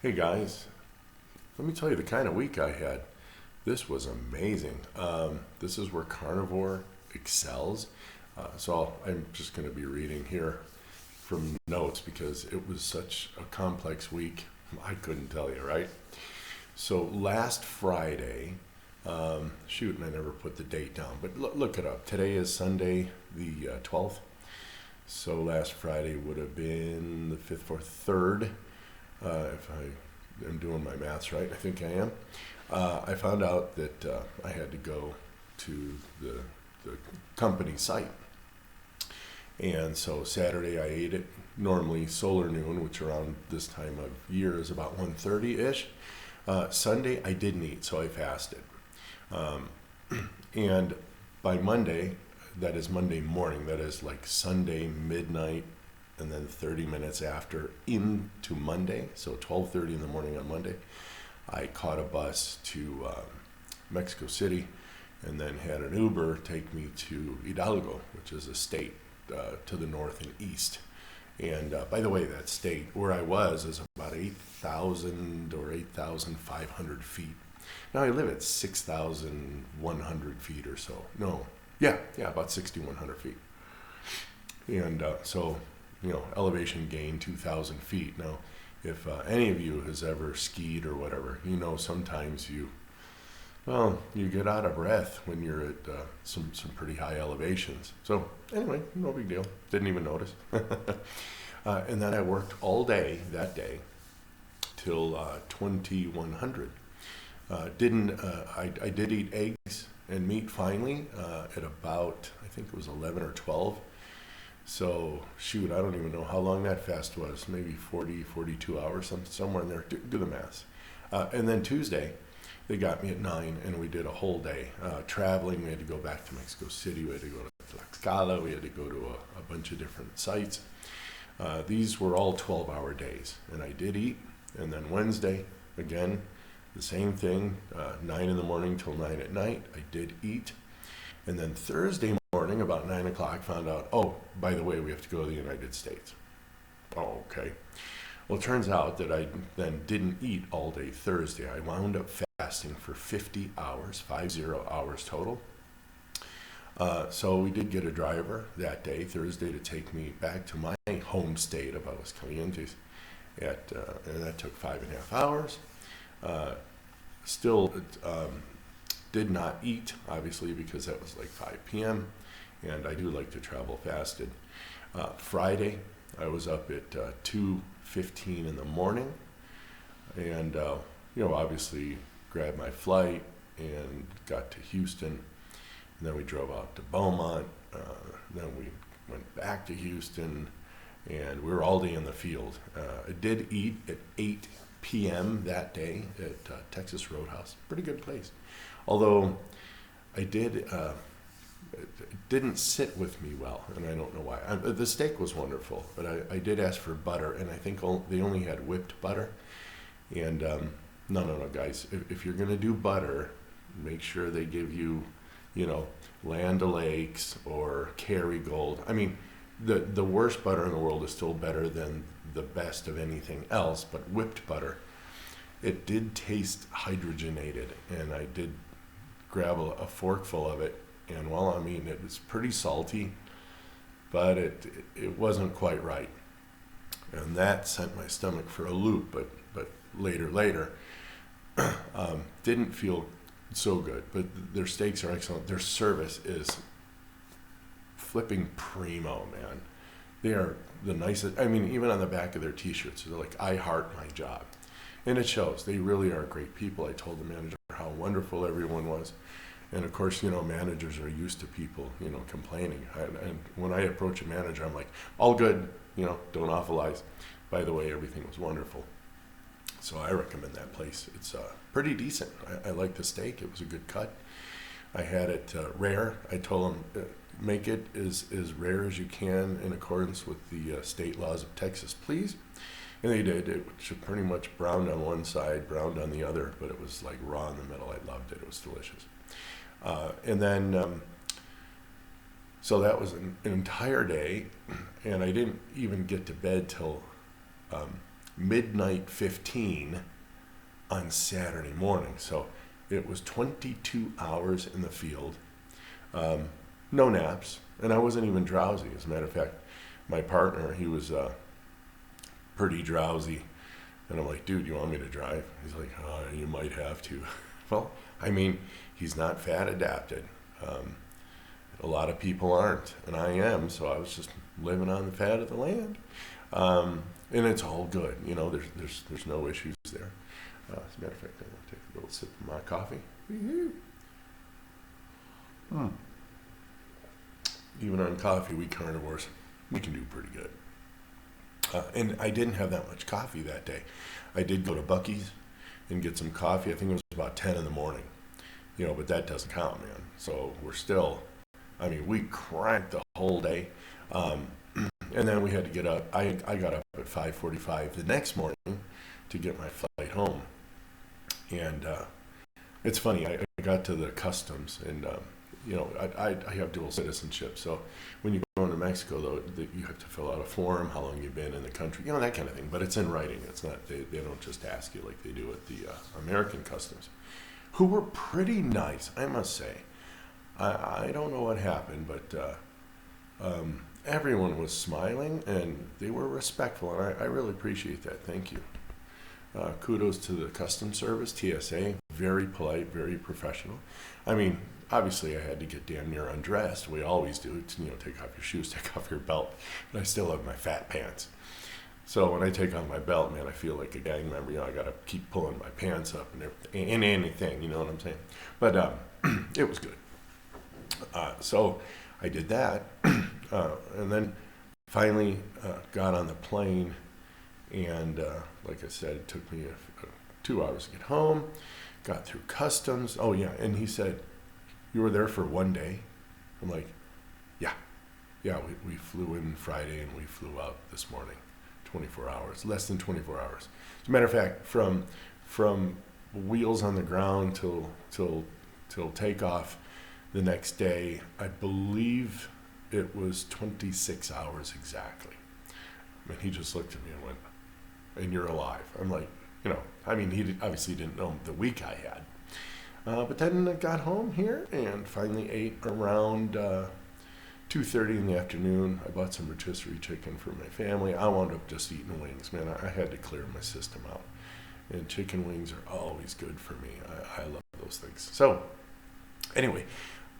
Hey guys, let me tell you the kind of week I had. This was amazing. This is where Carnivore excels. I'm just going to be reading here from notes because it was such a complex week. I couldn't tell you, right? So last Friday, shoot, and I never put the date down, but look it up. Today is Sunday, the 12th. So last Friday would have been the 5th or 3rd. If I am doing my maths right, I think I am. I found out that I had to go to the company site. And so Saturday I ate it. Normally solar noon, which around this time of year is about 1:30-ish. Sunday I didn't eat, so I fasted. Um, and by Monday, that is Monday morning, that is like Sunday midnight, and then 30 minutes after into Monday, so 12:30 in the morning on Monday, I caught a bus to Mexico City and then had an Uber take me to Hidalgo, which is a state to the north and east. And by the way, that state where I was is about 8,000 or 8,500 feet. Now I live at 6,100 feet or so. No, yeah, about 6,100 feet. And elevation gain 2,000 feet. Now, if any of you has ever skied or whatever, sometimes you get out of breath when you're at some pretty high elevations. So anyway, no big deal. Didn't even notice. And then I worked all day that day till 2100. I did eat eggs and meat finally at about, I think it was 11 or 12. So, shoot, I don't even know how long that fast was. Maybe 40, 42 hours, somewhere in there. Do the math. And then Tuesday, they got me at 9, and we did a whole day. Traveling, we had to go back to Mexico City. We had to go to Tlaxcala. We had to go to a bunch of different sites. These were all 12-hour days. And I did eat. And then Wednesday, again, the same thing, 9 in the morning till 9 at night. I did eat. And then Thursday morning, about 9 o'clock, found out, oh, by the way, we have to go to the United States. Oh, okay. Well, it turns out that I then didn't eat all day Thursday. I wound up fasting for 50 hours, 50 hours total. So we did get a driver that day, Thursday, to take me back to my home state of Aguascalientes. And that took 5.5 hours. Still did not eat, obviously, because that was like 5 p.m. And I do like to travel fasted. Friday, I was up at 2:15 in the morning, and obviously grabbed my flight and got to Houston. And then we drove out to Beaumont. Then we went back to Houston, and we were all day in the field. I did eat at 8 p.m. that day at Texas Roadhouse. Pretty good place. Although I did, it didn't sit with me well, and I don't know why. The steak was wonderful, but I did ask for butter, and I think they only had whipped butter. And no, guys, if you're going to do butter, make sure they give you, Land O'Lakes or Kerrygold. I mean, the worst butter in the world is still better than the best of anything else, but whipped butter, it did taste hydrogenated, and I did grab a forkful of it, and it was pretty salty, but it wasn't quite right, and that sent my stomach for a loop. But later, didn't feel so good. But their steaks are excellent. Their service is flipping primo, man. They are the nicest. I mean, even on the back of their T-shirts, they're like, "I heart my job," and it shows. They really are great people. I told the manager how wonderful everyone was, and of course, managers are used to people, complaining. And when I approach a manager, I'm like, "All good, don't awfulize." By the way, everything was wonderful. So I recommend that place. It's pretty decent. I like the steak. It was a good cut. I had it rare. I told them, make it as rare as you can in accordance with the state laws of Texas, please. And they did. It was pretty much browned on one side, browned on the other, but it was like raw in the middle. I loved it. It was delicious. And then, so that was an entire day, and I didn't even get to bed till midnight 15 on Saturday morning. So it was 22 hours in the field, no naps, and I wasn't even drowsy. As a matter of fact, my partner, he was pretty drowsy, and I'm like, dude, you want me to drive? He's like, oh, you might have to. Well, I mean, he's not fat adapted. A lot of people aren't, and I am, so I was just living on the fat of the land. And it's all good, you know, there's no issues there. As a matter of fact, I'm going to take a little sip of my coffee. Even on coffee, we carnivores, we can do pretty good. And I didn't have that much coffee that day. I did go to Buc-ee's and get some coffee. I think it was about 10 in the morning, you know, but that doesn't count, man. So we're still, I mean, we cranked the whole day. And then we had to get up. I got up at 5:45 the next morning to get my flight home. And it's funny, I got to the customs, and you know, I have dual citizenship. So when you go into Mexico, though, you have to fill out a form, how long you've been in the country, you know, that kind of thing. But it's in writing. It's not, they don't just ask you like they do at the American customs, who were pretty nice, I must say. I don't know what happened, but everyone was smiling, and they were respectful, and I really appreciate that. Thank you. Kudos to the Customs Service, TSA, very polite, very professional. I mean, obviously I had to get damn near undressed. We always do, you know, take off your shoes, take off your belt, but I still have my fat pants. So when I take off my belt, man, I feel like a gang member. You know, I got to keep pulling my pants up and everything, and anything, you know what I'm saying? But it was good. So I did that, and then finally got on the plane, and like I said, it took me 2 hours to get home, got through customs. Oh yeah, and he said, you were there for one day? I'm like, yeah, we flew in Friday and we flew out this morning, 24 hours, less than 24 hours. As a matter of fact, from wheels on the ground till takeoff the next day, I believe it was 26 hours exactly. And he just looked at me and went, and you're alive. I'm like, you know, I mean, he obviously didn't know the week I had. But then I got home here and finally ate around 2:30 in the afternoon. I bought some rotisserie chicken for my family. I wound up just eating wings, man. I had to clear my system out. And chicken wings are always good for me. I love those things. So anyway,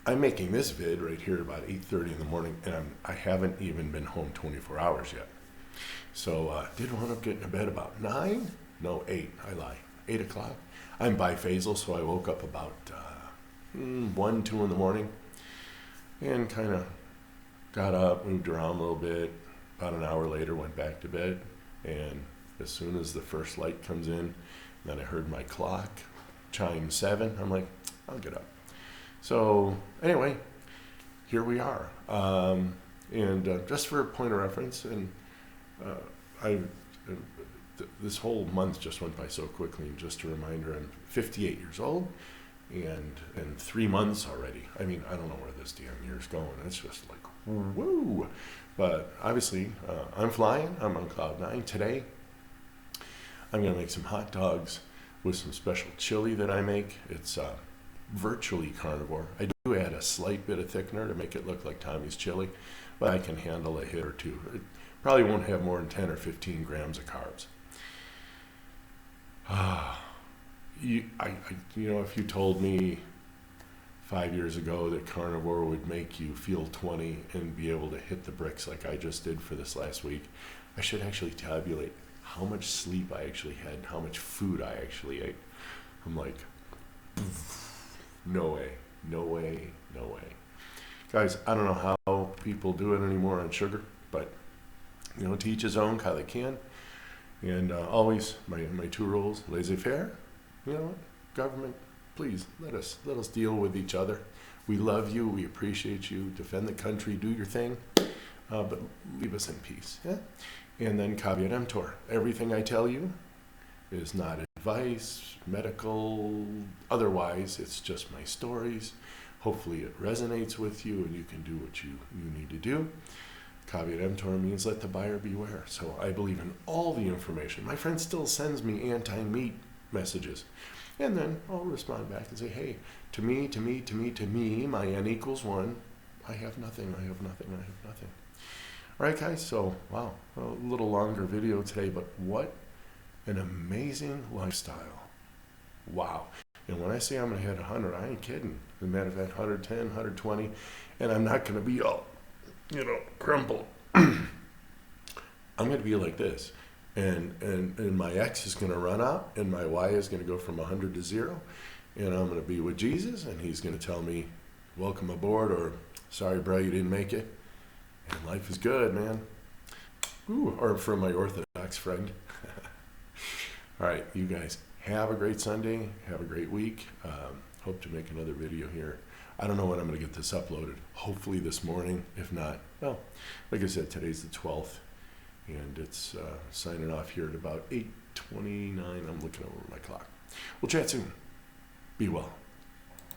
I'm making this vid right here about 8:30 in the morning, and I haven't even been home 24 hours yet. So did wind up getting to bed about 9? No, 8. I lie. 8 o'clock. I'm biphasal, so I woke up about 1, 2 in the morning, and kind of got up, moved around a little bit. About an hour later, went back to bed, and as soon as the first light comes in, then I heard my clock chime 7. I'm like, I'll get up. So anyway, here we are. And just for a point of reference, and this whole month just went by so quickly. And just a reminder, I'm 58 years old, and in 3 months already. I mean, I don't know where this damn year's going. It's just like, woo. But obviously, I'm flying. I'm on cloud 9 today. I'm going to make some hot dogs with some special chili that I make. It's virtually carnivore. I do add a slight bit of thickener to make it look like Tommy's chili, but I can handle a hit or two. It probably won't have more than 10 or 15 grams of carbs. You know, if you told me 5 years ago that carnivore would make you feel 20 and be able to hit the bricks like I just did for this last week, I should actually tabulate how much sleep I actually had and how much food I actually ate. I'm like, no way, no way, no way. Guys, I don't know how people do it anymore on sugar, but, you know, to each his own, how they can. And always, my 2 rules, laissez-faire. You know what? Government, please, let us deal with each other. We love you, we appreciate you, defend the country, do your thing, but leave us in peace. Yeah? And then caveat emptor. Everything I tell you is not advice, medical, otherwise. It's just my stories. Hopefully it resonates with you and you can do what you need to do. Caveat emptor means let the buyer beware. So I believe in all the information. My friend still sends me anti-meat messages. And then I'll respond back and say, hey, to me, my n equals 1. I have nothing. All right, guys, so, wow, a little longer video today, but what an amazing lifestyle. Wow. And when I say I'm going to hit 100, I ain't kidding. As a matter of fact, 110, 120, and I'm not going to be all, crumpled. I'm going to be like this. And my X is going to run out, and my Y is going to go from 100 to 0, and I'm going to be with Jesus, and he's going to tell me, welcome aboard, or sorry, bro, you didn't make it. And life is good, man. Ooh, or from my Orthodox friend. All right, you guys, have a great Sunday. Have a great week. Hope to make another video here. I don't know when I'm going to get this uploaded. Hopefully this morning. If not, well, like I said, today's the 12th. And it's signing off here at about 8:29. I'm looking over my clock. We'll chat soon. Be well.